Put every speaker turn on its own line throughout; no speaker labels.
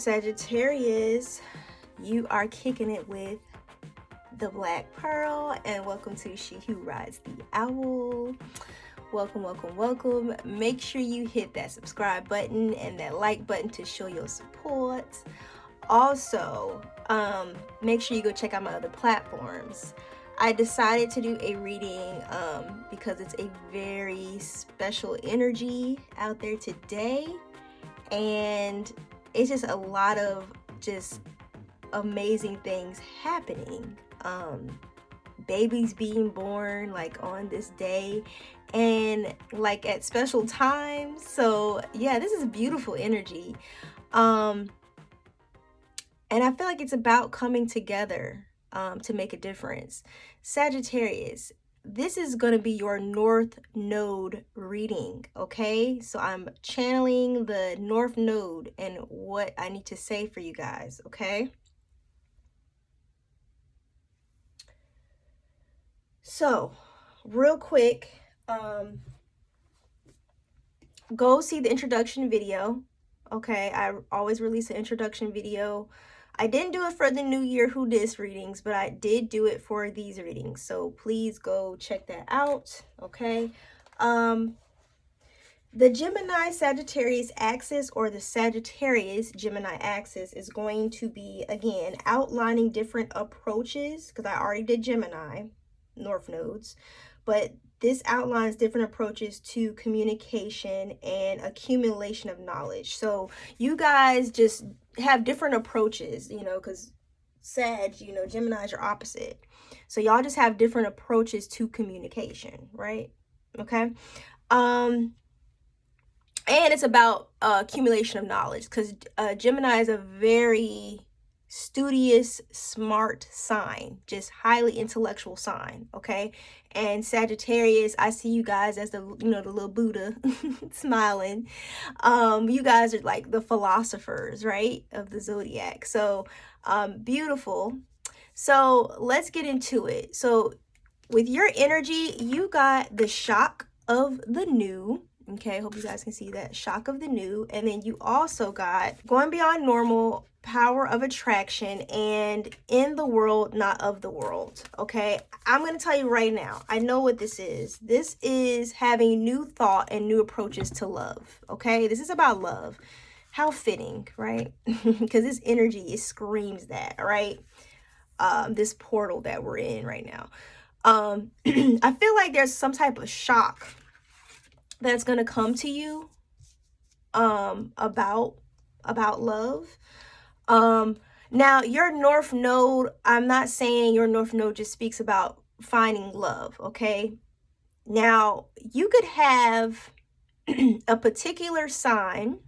Sagittarius, you are kicking it with the Black Pearl, and welcome to She Who Rides the Owl. Welcome. Make sure you hit that subscribe button and that like button to show your support. Also, make sure you go check out my other platforms. I decided to do a reading because it's a very special energy out there today, and it's just a lot of just amazing things happening. Babies being born like on this day and like at special times. So yeah, this is beautiful energy. And I feel like it's about coming together to make a difference. Sagittarius, this is going to be your North Node reading, okay? So I'm channeling the North Node and what I need to say for you guys, okay? So, real quick, go see the introduction video, okay? I always release an introduction video. I didn't do it for the New Year Who Dis readings, but I did do it for these readings. So please go check that out, okay? The Gemini Sagittarius axis, or the Sagittarius Gemini axis, is going to be, again, outlining different approaches, because I already did Gemini, North Nodes, but this outlines different approaches to communication and accumulation of knowledge. So you guys just have different approaches, you know, because Sag, you know, Gemini is your opposite. So y'all just have different approaches to communication, right? Okay. And it's about accumulation of knowledge, because Gemini is a very studious, smart sign, just highly intellectual sign, okay? And Sagittarius, I see you guys as the, you know, the little Buddha smiling. You guys are like the philosophers, right, of the zodiac. So beautiful. So let's get into it. So with your energy, you got the shock of the new. Okay, hope you guys can see that shock of the new. And then you also got going beyond normal, power of attraction, and in the world, not of the world. Okay, I'm going to tell you right now, I know what this is. This is having new thought and new approaches to love. Okay, this is about love. How fitting, right? Because this energy, it screams that, right? This portal that we're in right now. I feel like there's some type of shock that's going to come to you about love. Now your North Node, I'm not saying your North Node just speaks about finding love, okay? Now you could have a particular sign.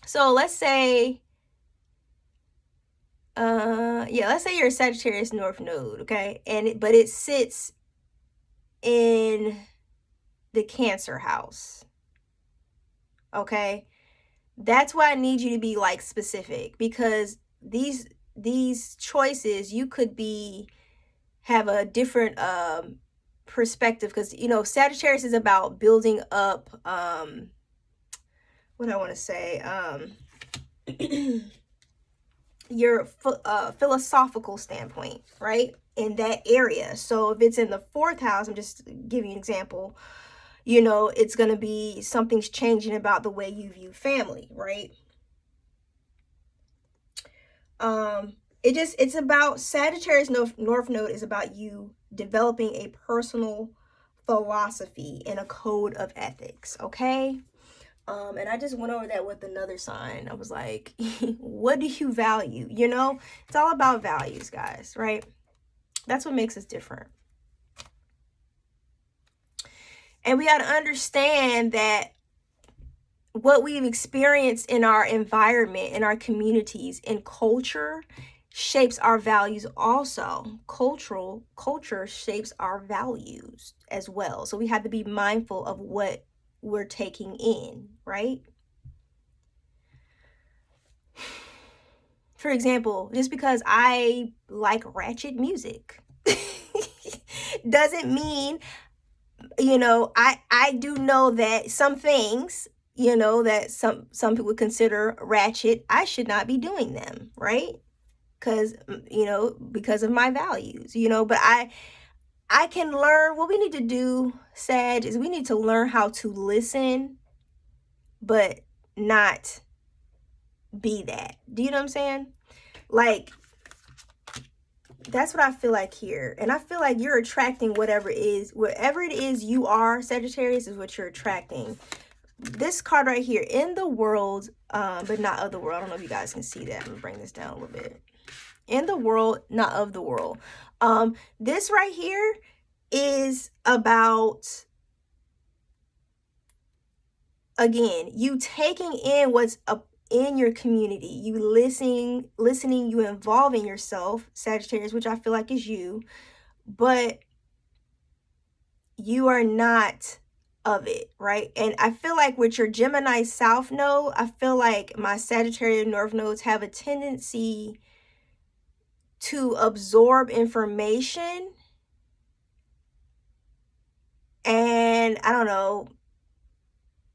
So let's say let's say you're a Sagittarius North Node, okay? But it sits in the Cancer house, okay? That's why I need you to be like specific, because these choices, you could have a different perspective, because, you know, Sagittarius is about building up what I want to say, your philosophical standpoint, right, in that area. So if it's in the 4th house, I'm just giving you an example, you know, it's going to be something's changing about the way you view family, right? It's about Sagittarius North Node is about you developing a personal philosophy and a code of ethics, okay? And I just went over that with another sign. I was like, what do you value? You know, it's all about values, guys, right? That's what makes us different. And we got to understand that what we've experienced in our environment, in our communities, in culture, shapes our values also. Culture shapes our values as well. So we have to be mindful of what we're taking in, right? For example, just because I like ratchet music doesn't mean, you know, I do know that some things you know, that some people would consider ratchet, I should not be doing them, right? Because, you know, because of my values, you know, but I can learn. What we need to do, Sag, is we need to learn how to listen, but not be that. Do you know what I'm saying? Like, that's what I feel like here. And I feel like you're attracting whatever it is you are, Sagittarius, is what you're attracting. This card right here, in the world, but not of the world. I don't know if you guys can see that. I'm gonna bring this down a little bit. In the world, not of the world. This right here is about, again, you taking in what's up in your community, you listening, you involving yourself, Sagittarius, which I feel like is you, but you are not of it, right? And I feel like with your Gemini South node, I feel like my Sagittarius North nodes have a tendency to absorb information and, I don't know,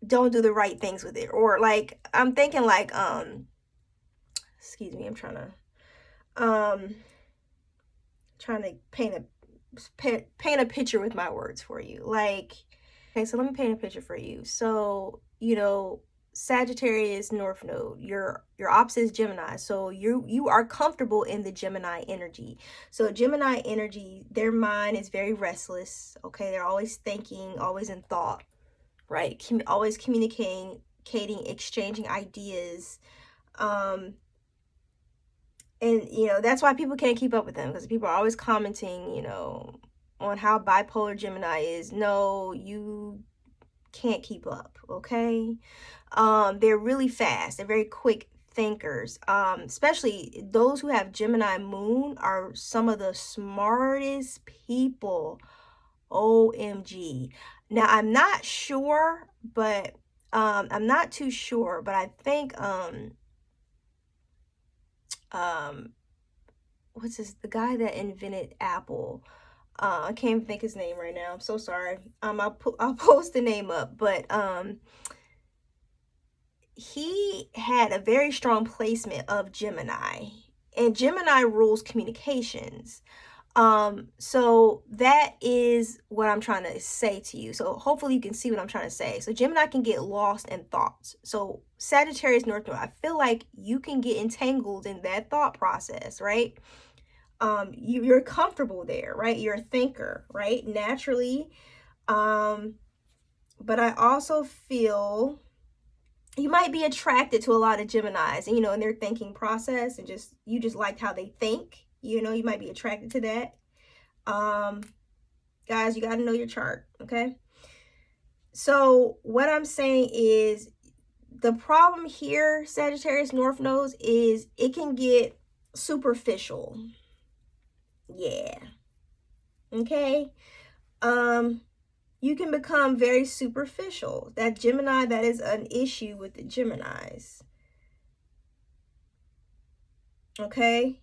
don't do the right things with it. Or like, I'm thinking like, excuse me, I'm trying to paint a picture with my words for you. Like, okay, so let me paint a picture for you. So, you know, Sagittarius North Node, your opposite is Gemini. So you are comfortable in the Gemini energy. So Gemini energy, their mind is very restless. Okay, they're always thinking, always in thought, right? Always communicating, exchanging ideas. And, you know, that's why people can't keep up with them, because people are always commenting, you know, on how bipolar Gemini is. No, you can't keep up, okay? They're really fast. They're very quick thinkers. Especially those who have Gemini moon are some of the smartest people. OMG. Now, I'm not sure, but I'm not too sure, but I think what's this, the guy that invented Apple, I can't even think his name right now, I'm so sorry. I'll post the name up, but he had a very strong placement of Gemini, and Gemini rules communications. So that is what I'm trying to say to you. So hopefully you can see what I'm trying to say. So Gemini can get lost in thoughts. So Sagittarius North Node, I feel like you can get entangled in that thought process, right? You're comfortable there, right? You're a thinker, right? Naturally. But I also feel you might be attracted to a lot of Geminis, and, you know, in their thinking process, and you just like how they think, you know, you might be attracted to that. Guys, you got to know your chart, okay? So what I'm saying is, the problem here, Sagittarius North Nodes, is it can get superficial. Yeah. Okay. You can become very superficial. That Gemini, that is an issue with the Geminis. Okay.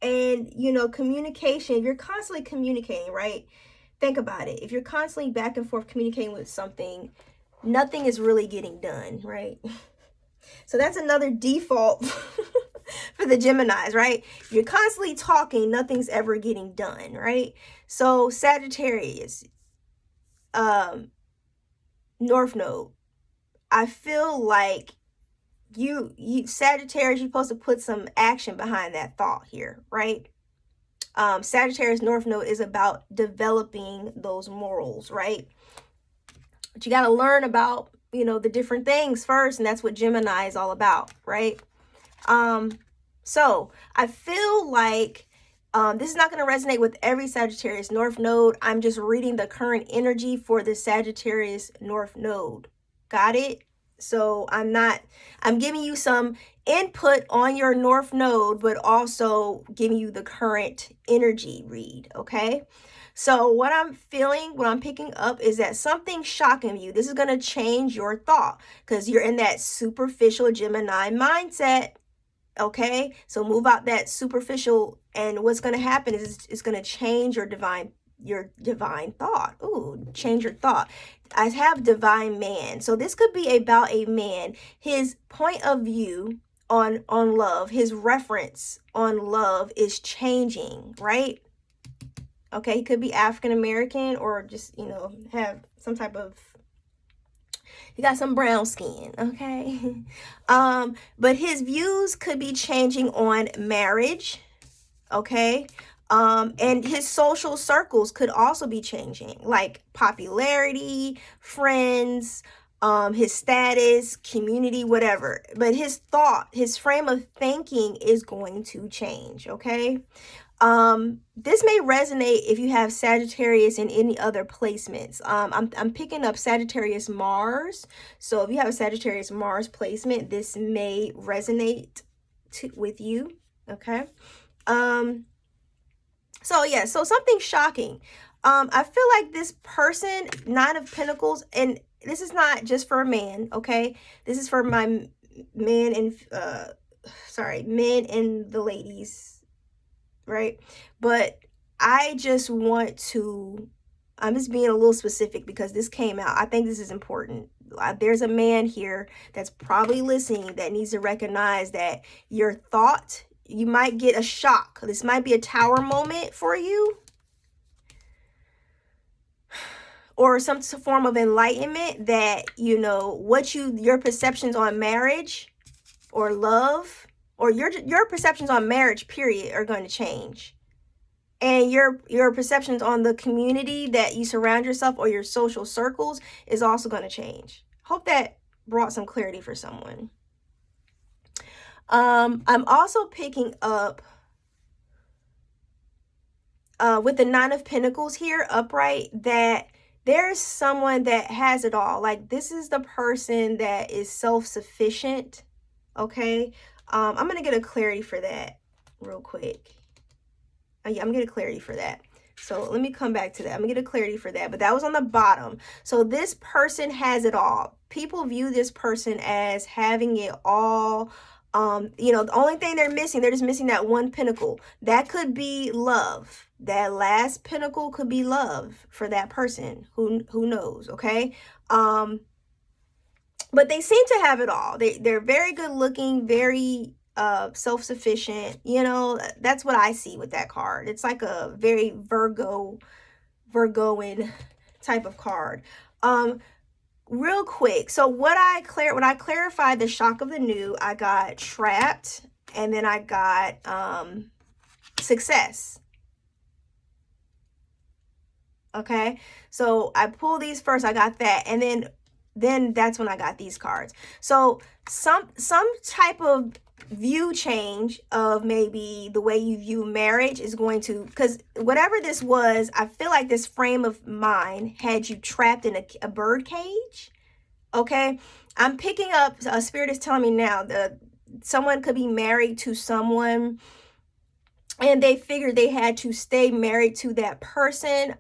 And, you know, communication, you're constantly communicating, right? Think about it. If you're constantly back and forth communicating with something, nothing is really getting done, right? So that's another default for the Geminis, right? You're constantly talking, nothing's ever getting done, right? So Sagittarius, North Node, I feel like you Sagittarius, you're supposed to put some action behind that thought here, right? Sagittarius North Node is about developing those morals, right? But you got to learn about, you know, the different things first, and that's what Gemini is all about, right? So I feel like this is not going to resonate with every Sagittarius North Node. I'm just reading the current energy for the Sagittarius North Node. Got it? So I'm giving you some input on your North Node, but also giving you the current energy read, okay? So what I'm feeling, what I'm picking up is that something's shocking you. This is going to change your thought because you're in that superficial Gemini mindset, okay? So move out that superficial, and what's going to happen is it's going to change your divine your divine thought. Ooh, change your thought. I have divine man. So this could be about a man, his point of view on love, his reference on love is changing, right? Okay, he could be African American or just, have some type of, he got some brown skin, okay? But his views could be changing on marriage, okay? And his social circles could also be changing, like popularity, friends, his status, community, whatever. But his thought, his frame of thinking is going to change, okay? This may resonate if you have Sagittarius in any other placements. I'm picking up Sagittarius Mars. So if you have a Sagittarius Mars placement, this may resonate with you, okay? So yeah, so something shocking. I feel like this person, 9 of Pentacles, and this is not just for a man, okay? This is for my men and men and the ladies, right? But I just want to, I'm just being a little specific because this came out. I think this is important. There's a man here that's probably listening that needs to recognize that your thought, you might get a shock. This might be a tower moment for you, or some form of enlightenment that, your perceptions on marriage or love, or your perceptions on marriage period are going to change. And your perceptions on the community that you surround yourself or your social circles is also going to change. Hope that brought some clarity for someone. I'm also picking up with the 9 of Pentacles here upright that there's someone that has it all. Like, this is the person that is self-sufficient, okay? I'm going to get a clarity for that real quick. Yeah, I'm going to get a clarity for that. So let me come back to that. I'm going to get a clarity for that. But that was on the bottom. So this person has it all. People view this person as having it all. The only thing they're just missing that one pentacle. That could be love. That last pentacle could be love for that person. Who knows, okay? But they seem to have it all. They're very good looking, very self-sufficient. That's what I see with that card. It's like a very Virgoan type of card. Real quick, so when I clarified the shock of the new, I got trapped, and then I got success. Okay, so I pulled these first, I got that, and then that's when I got these cards. So some type of view change of maybe the way you view marriage is going to, because whatever this was, I feel like this frame of mind had you trapped in a bird cage. Okay, I'm picking up, Spirit is telling me now that someone could be married to someone and they figured they had to stay married to that person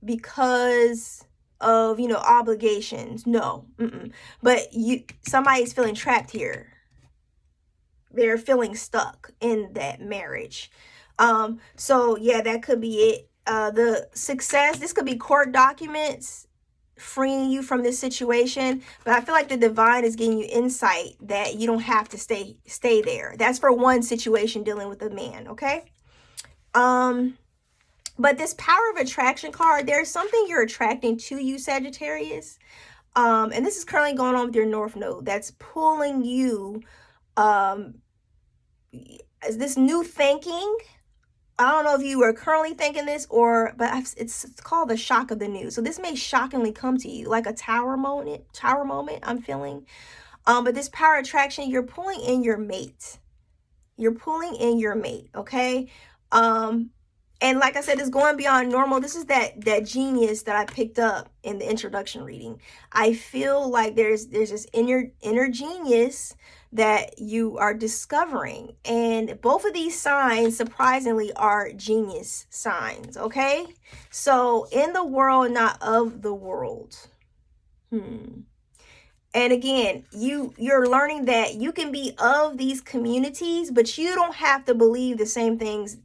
because of, obligations. No, but somebody's feeling trapped here. They're feeling stuck in that marriage. So yeah, that could be it. The success, this could be court documents freeing you from this situation, but I feel like the divine is giving you insight that you don't have to stay there. That's for one situation dealing with a man, okay? But this power of attraction card, there's something you're attracting to you, Sagittarius. And this is currently going on with your North Node that's pulling you this new thinking. I don't know if you were currently thinking this but it's called the shock of the new. So this may shockingly come to you like a tower moment I'm feeling. But this power attraction, you're pulling in your mate. Okay? And like I said, it's going beyond normal. This is that genius that I picked up in the introduction reading. I feel like there's this inner genius that you are discovering. And both of these signs, surprisingly, are genius signs, okay? So in the world, not of the world. And again, you're learning that you can be of these communities, but you don't have to believe the same things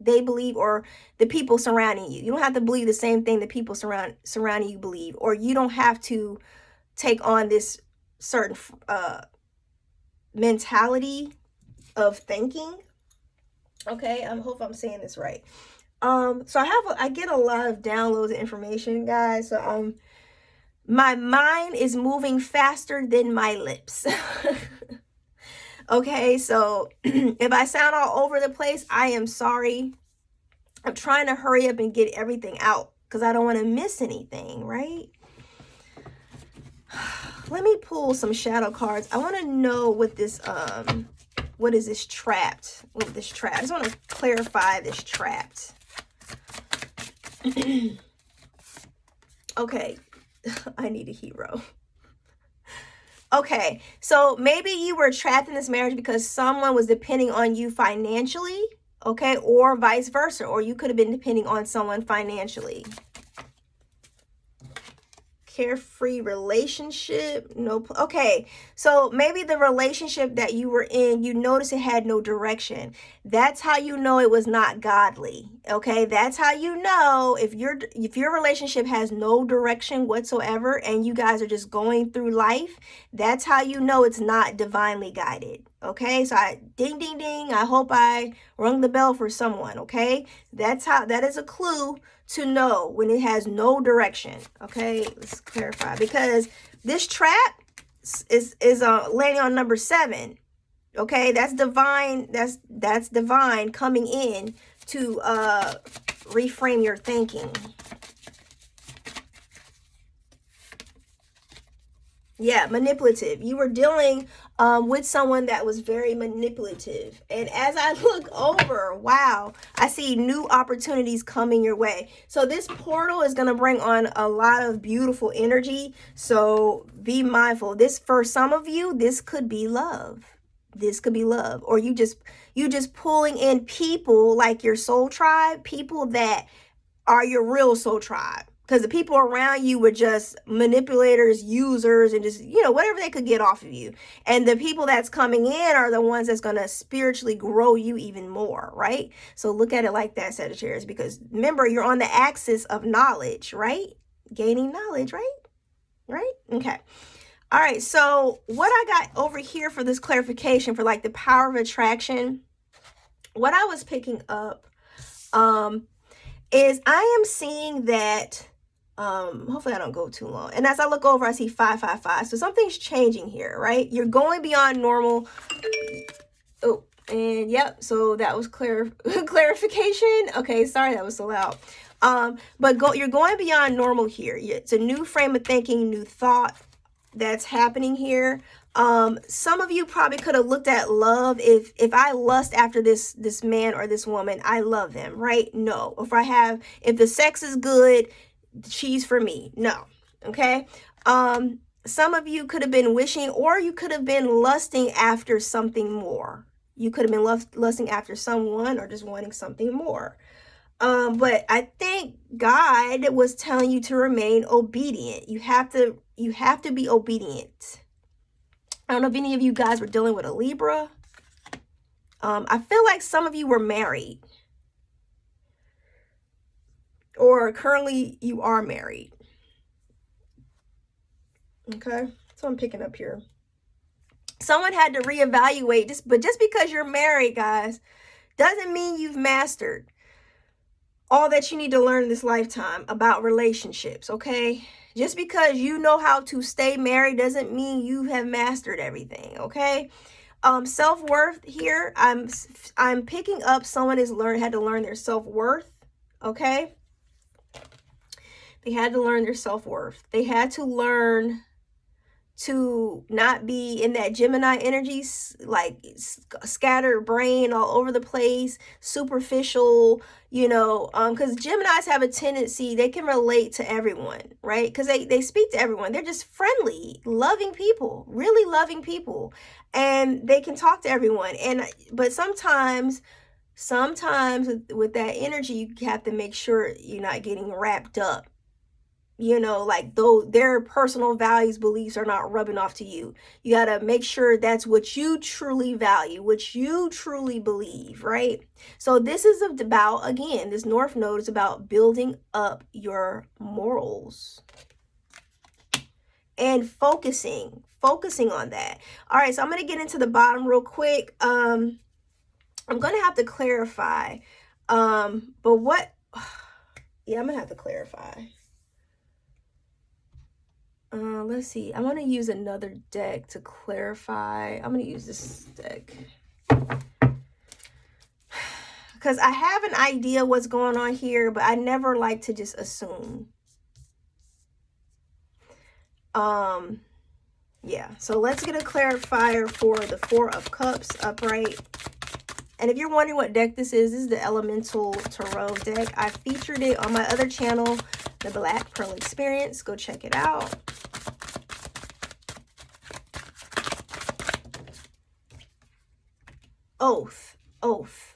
they believe, or the people surrounding you. You don't have to believe the same thing the people surrounding you believe, or you don't have to take on this certain mentality of thinking. Okay, I hope I'm saying this right. So I get a lot of downloads of information, guys. So my mind is moving faster than my lips. Okay, so if I sound all over the place, I am sorry. I'm trying to hurry up and get everything out because I don't want to miss anything, right? Let me pull some shadow cards. I want to know what this what is this trapped? What this trapped? I just want to clarify this trapped. Okay, I need a hero. Okay, so maybe you were trapped in this marriage because someone was depending on you financially, okay, or vice versa, or you could have been depending on someone financially. Carefree relationship, no, okay, so maybe the relationship that you were in, you noticed it had no direction. That's how you know it was not godly. Okay, that's how you know if your relationship has no direction whatsoever and you guys are just going through life. That's how you know it's not divinely guided. Okay, so ding ding ding, I hope I rung the bell for someone. Okay, that is a clue to know when it has no direction. Okay, let's clarify, because this trap is landing on number 7. Okay, that's divine. That's divine coming in to reframe your thinking. Yeah, manipulative. You were dealing with someone that was very manipulative. And as I look over, wow, I see new opportunities coming your way. So this portal is going to bring on a lot of beautiful energy. So be mindful. This, for some of you, this could be love. This could be love. Or you just pulling in people like your soul tribe, people that are your real soul tribe. Because the people around you were just manipulators, users, and just, whatever they could get off of you. And the people that's coming in are the ones that's going to spiritually grow you even more, right? So look at it like that, Sagittarius, because remember, you're on the axis of knowledge, right? Gaining knowledge, right? Right? Okay. All right. So what I got over here for this clarification for like the power of attraction, what I was picking up is I am seeing that hopefully I don't go too long. And as I look over, I see 555. So something's changing here, right? You're going beyond normal. Oh, and yep. So that was clarification. Okay, sorry that was so loud. But you're going beyond normal here. It's a new frame of thinking, new thought that's happening here. Some of you probably could have looked at love. If I lust after this man or this woman, I love them, right? No. If the sex is good, she's for me. No. Okay. Some of you could have been wishing, or you could have been lusting after something more. You could have been lusting after someone or just wanting something more. But I think God was telling you to remain obedient. You have to be obedient. I don't know if any of you guys were dealing with a Libra. I feel like some of you were married, or currently you are married. Okay, so I'm picking up here. Someone had to reevaluate this, but just because you're married, guys, doesn't mean you've mastered all that you need to learn in this lifetime about relationships. Okay, just because you know how to stay married doesn't mean you have mastered everything. Okay. Self-worth here, I'm picking up someone had to learn their self-worth. Okay, they had to learn their self-worth. They had to learn to not be in that Gemini energy, like scattered brain all over the place, superficial, because Geminis have a tendency, they can relate to everyone, right? Because they speak to everyone. They're just friendly, loving people, really loving people, and they can talk to everyone. But sometimes with that energy, you have to make sure you're not getting wrapped up you know, like though their personal values, beliefs are not rubbing off to you. You got to make sure that's what you truly value, what you truly believe, right? So this is about, again, this North Node is about building up your morals and focusing on that. All right, so I'm going to get into the bottom real quick. I'm going to have to clarify. But what, yeah, I'm going to have to clarify. Let's see. I want to use another deck to clarify. I'm going to use this deck because I have an idea what's going on here, but I never like to just assume. Yeah, so let's get a clarifier for the Four of Cups upright. And if you're wondering what deck this is the Elemental Tarot deck. I featured it on my other channel, the Black Pearl Experience. Go check it out. Oath.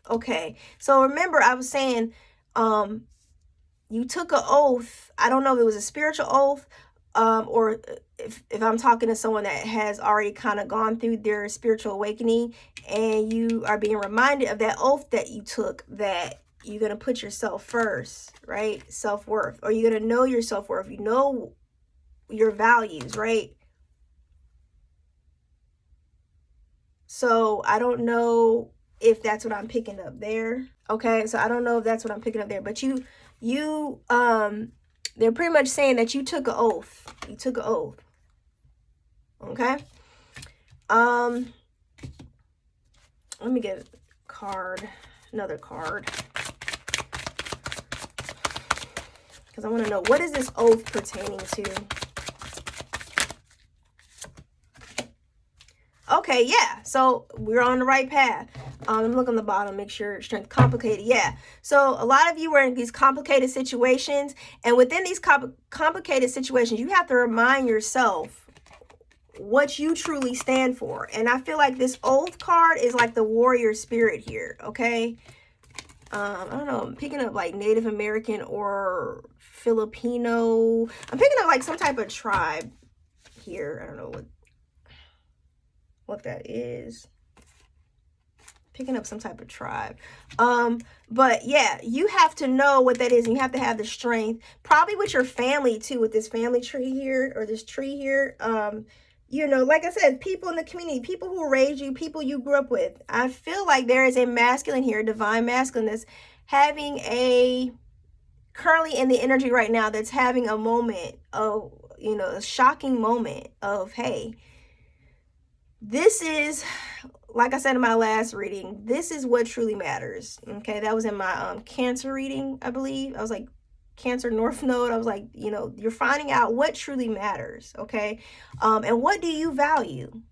Okay, so remember I was saying you took an oath. I don't know if it was a spiritual oath, or if I'm talking to someone that has already kind of gone through their spiritual awakening, and you are being reminded of that oath that you took, that you're going to put yourself first, right? Self-worth, or you're going to know your self-worth, you know your values, right? So I don't know if that's what I'm picking up there. Okay, so I don't know if that's what I'm picking up there, but they're pretty much saying that you took an oath. You took an oath. Okay. Let me get a card, another card, because I want to know, what is this oath pertaining to? Okay, yeah, so we're on the right path. Look on the bottom, make sure strength, complicated. Yeah, so a lot of you are in these complicated situations, and within these complicated situations, you have to remind yourself what you truly stand for. And I feel like this oath card is like the warrior spirit here, okay? I don't know, I'm picking up like Native American or Filipino. I'm picking up like some type of tribe here. I don't know what that is. Picking up some type of tribe. But yeah, you have to know what that is, and you have to have the strength, probably with your family too, with this family tree here, or this tree here. You know, like I said, people in the community, people who raised you, people you grew up with. I feel like there is a masculine here, divine masculine, that's having currently in the energy right now, that's having a moment of, you know, a shocking moment of, hey, this is, like I said in my last reading, this is what truly matters. Okay, that was in my Cancer reading, I believe. I was like, Cancer North Node. I was like, you know, you're finding out what truly matters. Okay, and what do you value?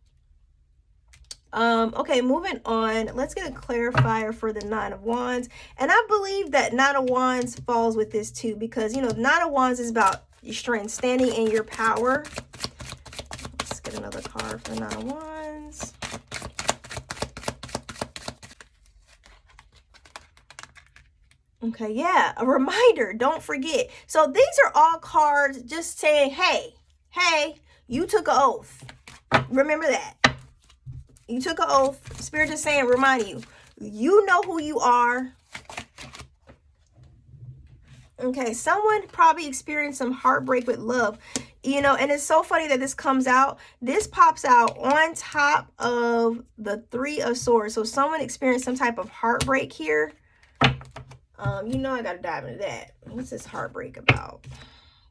Okay, moving on. Let's get a clarifier for the Nine of Wands. And I believe that Nine of Wands falls with this too, because, you know, Nine of Wands is about your strength, standing in your power. Let's get another card for the Nine of Wands. Okay, yeah, a reminder, don't forget. So these are all cards just saying, hey, you took an oath. Remember that. You took an oath. Spirit is saying, remind you, you know who you are. Okay, someone probably experienced some heartbreak with love. You know, and it's so funny that this comes out. This pops out on top of the Three of Swords. So someone experienced some type of heartbreak here. You know, I got to dive into that. What's this heartbreak about?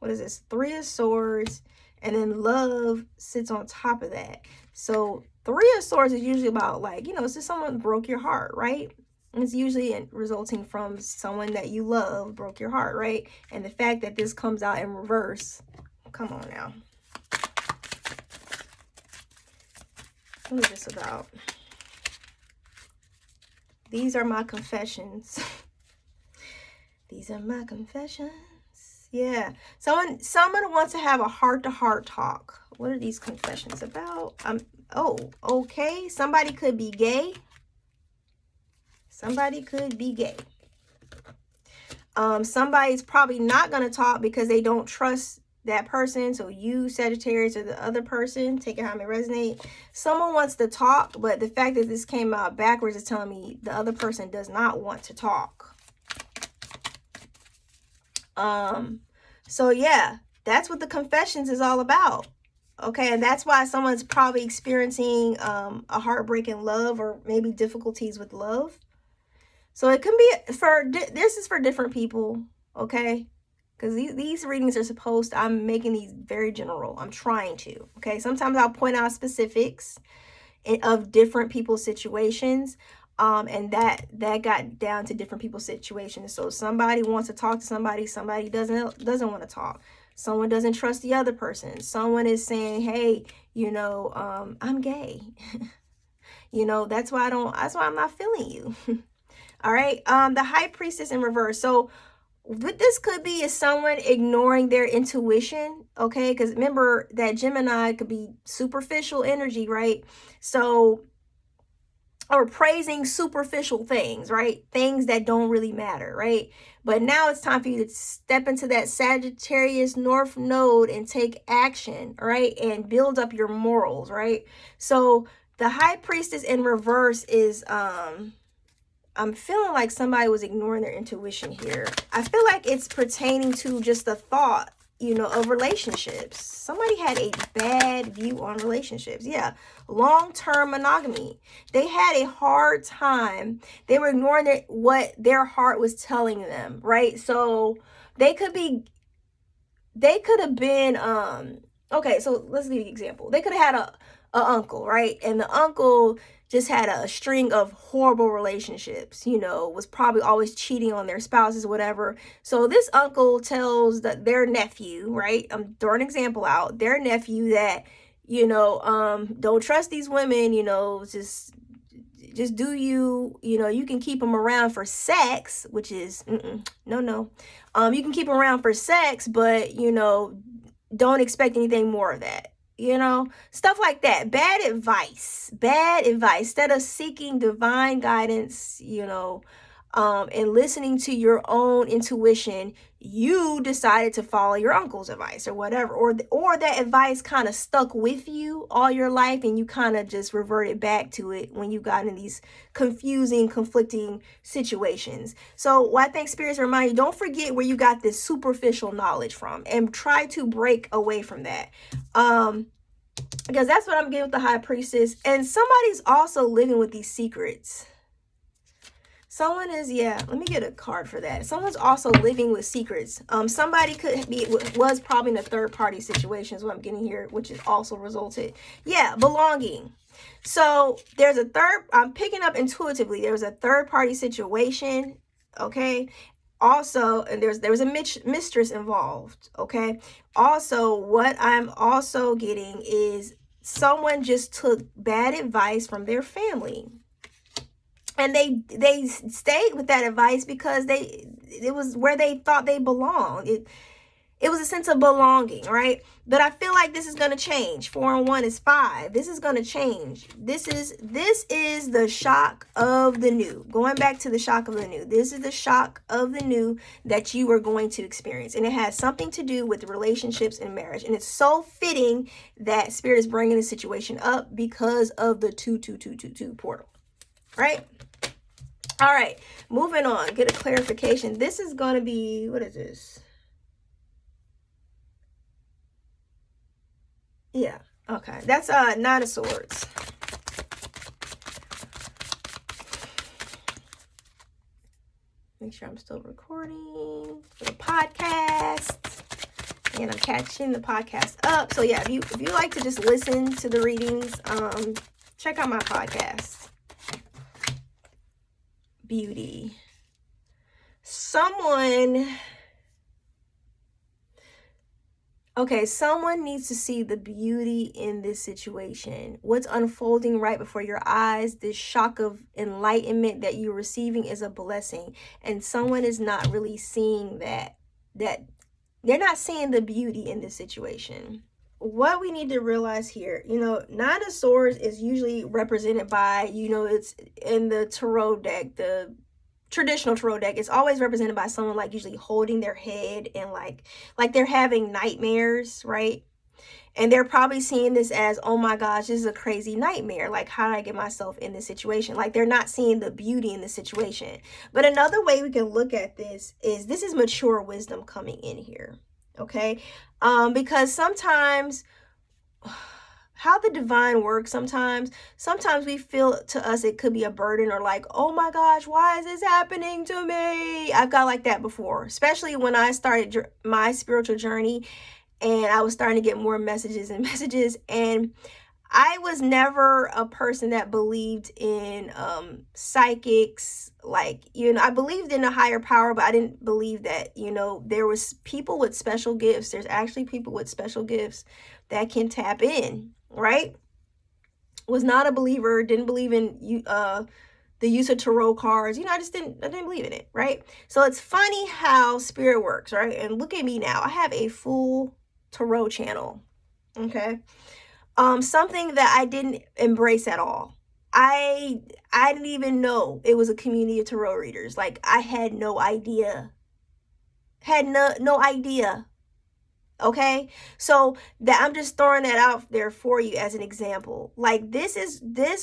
What is this? Three of Swords, and then love sits on top of that. So Three of Swords is usually about, like, you know, it's just someone broke your heart, right? And it's usually resulting from someone that you love broke your heart, right? And the fact that this comes out in reverse, come on now. What is this about? These are my confessions. These are my confessions. Yeah. Someone wants to have a heart-to-heart talk. What are these confessions about? Oh, okay. Somebody could be gay. Somebody could be gay. Somebody's probably not going to talk because they don't trust that person, so you, Sagittarius, or the other person, take it how it may resonate. Someone wants to talk, but the fact that this came out backwards is telling me the other person does not want to talk. So yeah, that's what the confessions is all about. Okay, and that's why someone's probably experiencing a heartbreak in love, or maybe difficulties with love. So it can be this is for different people, okay? Because these readings are supposed to, I'm making these very general. I'm trying to, okay? Sometimes I'll point out specifics of different people's situations. And that got down to different people's situations. So somebody wants to talk to somebody doesn't want to talk. Someone doesn't trust the other person. Someone is saying, hey, you know, I'm gay. You know, that's why I'm not feeling you. All right. The High Priestess in reverse. So what this could be is someone ignoring their intuition, okay? Because remember that Gemini could be superficial energy, right? So, or praising superficial things, right? Things that don't really matter, right? But now it's time for you to step into that Sagittarius North Node and take action, right? And build up your morals, right? So the High Priestess in reverse is, I'm feeling like somebody was ignoring their intuition here. I feel like it's pertaining to just the thought, you know, of relationships. Somebody had a bad view on relationships. Yeah, long-term monogamy. They had a hard time. They were ignoring what their heart was telling them, right? So they could have been, okay, so let's give you an example. They could have had a uncle, right? And the uncle just had a string of horrible relationships, you know, was probably always cheating on their spouses, whatever. So this uncle tells their nephew, right? I'm throwing an example out, their nephew that, you know, don't trust these women, you know, just do you know, you can keep them around for sex, which is, no. You can keep them around for sex, but, you know, don't expect anything more of that. You know, stuff like that. Bad advice. Instead of seeking divine guidance, you know, and listening to your own intuition, you decided to follow your uncle's advice or whatever, or that advice kind of stuck with you all your life, and you kind of just reverted back to it when you got in these confusing, conflicting situations. So what I think spirits remind you, don't forget where you got this superficial knowledge from, and try to break away from that. Because that's what I'm getting with the High Priestess. And somebody's also living with these secrets. Someone is, yeah, let me get a card for that. Someone's also living with secrets. Somebody was probably in a third party situation is what I'm getting here, which is also resulted. Yeah, belonging. So there's I'm picking up intuitively, there was a third party situation, okay? Also, and there was a mistress involved, okay? Also, what I'm also getting is someone just took bad advice from their family. And they stayed with that advice because it was where they thought they belonged. It was a sense of belonging, right? But I feel like this is going to change. 4 and 1 is 5. This is going to change. This is the shock of the new. Going back to the shock of the new. This is the shock of the new that you are going to experience. And it has something to do with relationships and marriage. And it's so fitting that Spirit is bringing the situation up because of the 22222 portal, right? All right, moving on. Get a clarification. This is going to be, what is this? Yeah, okay. That's 9 of Swords. Make sure I'm still recording for the podcast. And I'm catching the podcast up. So yeah, if you like to just listen to the readings, check out my podcast. Beauty. Someone needs to see the beauty in this situation. What's unfolding right before your eyes, this shock of enlightenment that you're receiving is a blessing. And someone is not really seeing that they're not seeing the beauty in this situation. What we need to realize here, you know, 9 of Swords is usually represented by, you know, it's in the tarot deck, the traditional tarot deck, it's always represented by someone like usually holding their head and like they're having nightmares, right? And they're probably seeing this as, oh my gosh, this is a crazy nightmare. Like, how did I get myself in this situation? Like, they're not seeing the beauty in the situation. But another way we can look at this is mature wisdom coming in here, okay? Because sometimes how the divine works, sometimes we feel to us it could be a burden, or like, oh my gosh, why is this happening to me? I've got like that before, especially when I started my spiritual journey and I was starting to get more messages, and I was never a person that believed in psychics. Like, you know, I believed in a higher power, but I didn't believe that, you know, there was people with special gifts. There's actually people with special gifts that can tap in, right? Was not a believer, didn't believe in the use of tarot cards. You know, I didn't believe in it, right? So it's funny how spirit works, right? And look at me now. I have a full tarot channel, okay? Something that I didn't embrace at all. I didn't even know it was a community of tarot readers. Like, I had no idea. Had no idea. Okay, so that I'm just throwing that out there for you as an example. Like, this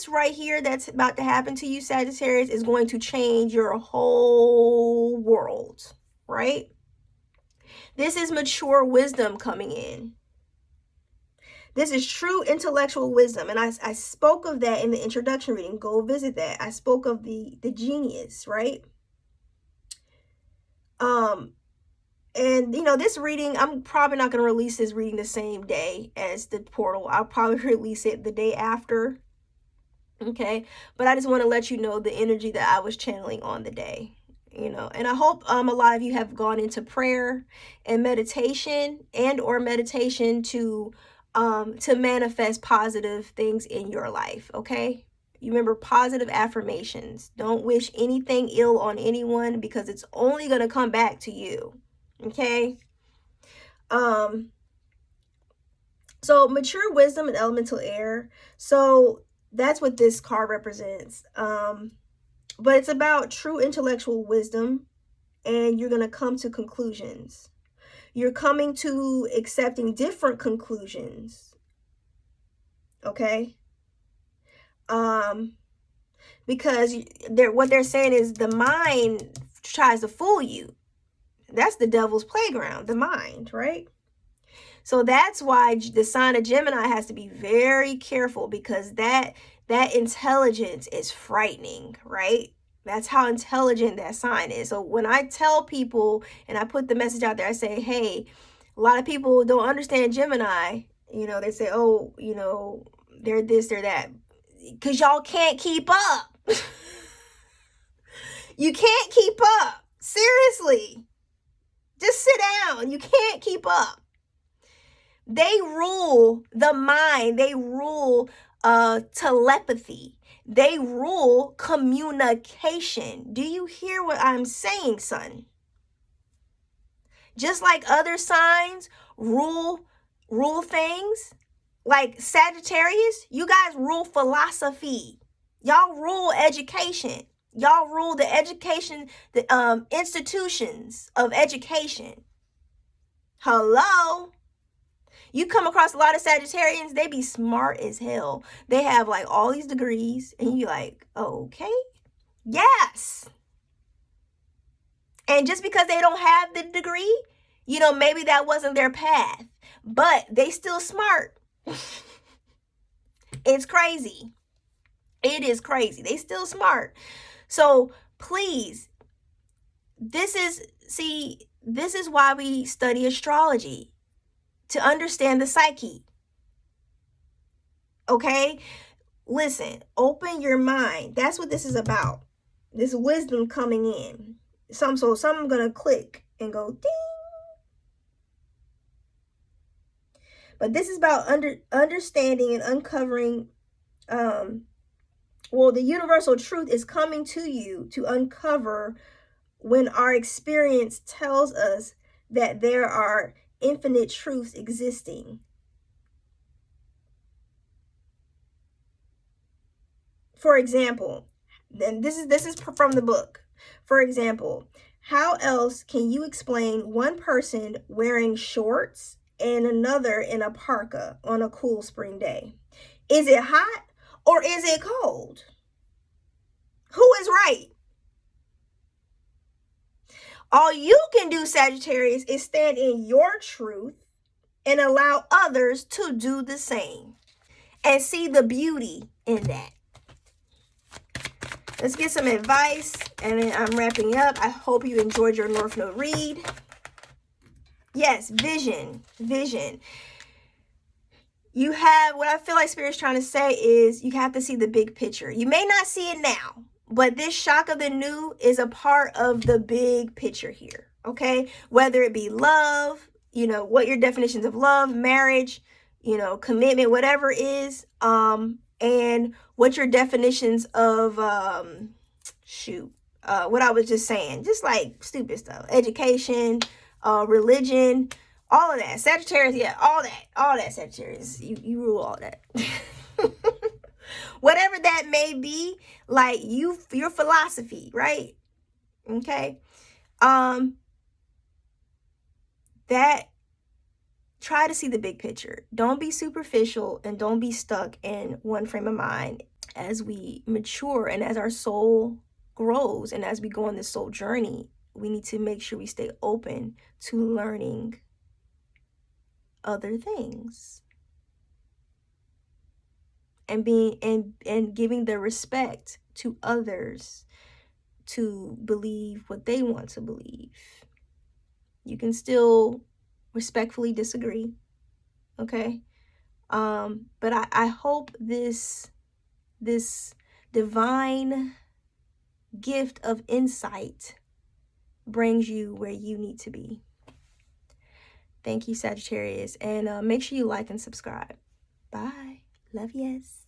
right here that's about to happen to you, Sagittarius, is going to change your whole world, right? This is mature wisdom coming in. This is true intellectual wisdom. And I spoke of that in the introduction reading. Go visit that. I spoke of the genius, right? And, you know, this reading, I'm probably not going to release this reading the same day as the portal. I'll probably release it the day after. Okay. But I just want to let you know the energy that I was channeling on the day, you know. And I hope a lot of you have gone into prayer and meditation to manifest positive things in your life. Okay. You remember positive affirmations. Don't wish anything ill on anyone, because it's only going to come back to you. Okay. So mature wisdom and elemental air. So that's what this card represents. But it's about true intellectual wisdom, and you're going to come to conclusions. You're coming to accepting different conclusions. Okay. Because what they're saying is the mind tries to fool you. That's the devil's playground, the mind, right? So that's why the sign of Gemini has to be very careful, because that intelligence is frightening, right? That's how intelligent that sign is. So when I tell people and I put the message out there, I say, hey, a lot of people don't understand Gemini. You know, they say, oh, you know, they're this, they're that, because y'all can't keep up. You can't keep up. Seriously. Just sit down. You can't keep up. They rule the mind. They rule telepathy. They rule communication. Do you hear what I'm saying, son? Just like other signs rule things, like Sagittarius, you guys rule philosophy. Y'all rule education. Y'all rule the education, the institutions of education. Hello? You come across a lot of Sagittarians, they be smart as hell. They have like all these degrees, and you like, okay, yes. And just because they don't have the degree, you know, maybe that wasn't their path, but they still smart. It's crazy. It is crazy. They still smart. So please, this is why we study astrology, to understand the psyche. Okay? Listen, open your mind. That's what this is about. This wisdom coming in. So I'm going to click and go ding. But this is about understanding and uncovering, the universal truth is coming to you to uncover when our experience tells us that there are infinite truths existing. For example, then this is from the book. For example, how else can you explain one person wearing shorts and another in a parka on a cool spring day? Is it hot or is it cold? Who is right? All you can do, Sagittarius, is stand in your truth and allow others to do the same and see the beauty in that. Let's get some advice, and then I'm wrapping up. I hope you enjoyed your North Node read. Yes, vision. You have, what I feel like Spirit's trying to say is you have to see the big picture. You may not see it now, but this shock of the new is a part of the big picture here, okay? Whether it be love, what your definitions of love, marriage, commitment, whatever it is, and what your definitions of, what I was just saying, just like stupid stuff, education, religion, all of that. Sagittarius, yeah, all that Sagittarius. You rule all that. Whatever that may be, like your philosophy, right? Okay. That try to see the big picture. Don't be superficial and don't be stuck in one frame of mind. As we mature and as our soul grows and as we go on this soul journey, we need to make sure we stay open to learning other things and being and giving the respect to others to believe what they want to believe. You can still respectfully disagree, okay? But I hope this divine gift of insight brings you where you need to be. Thank you, Sagittarius, and make sure you like and subscribe. Bye. Love, yes.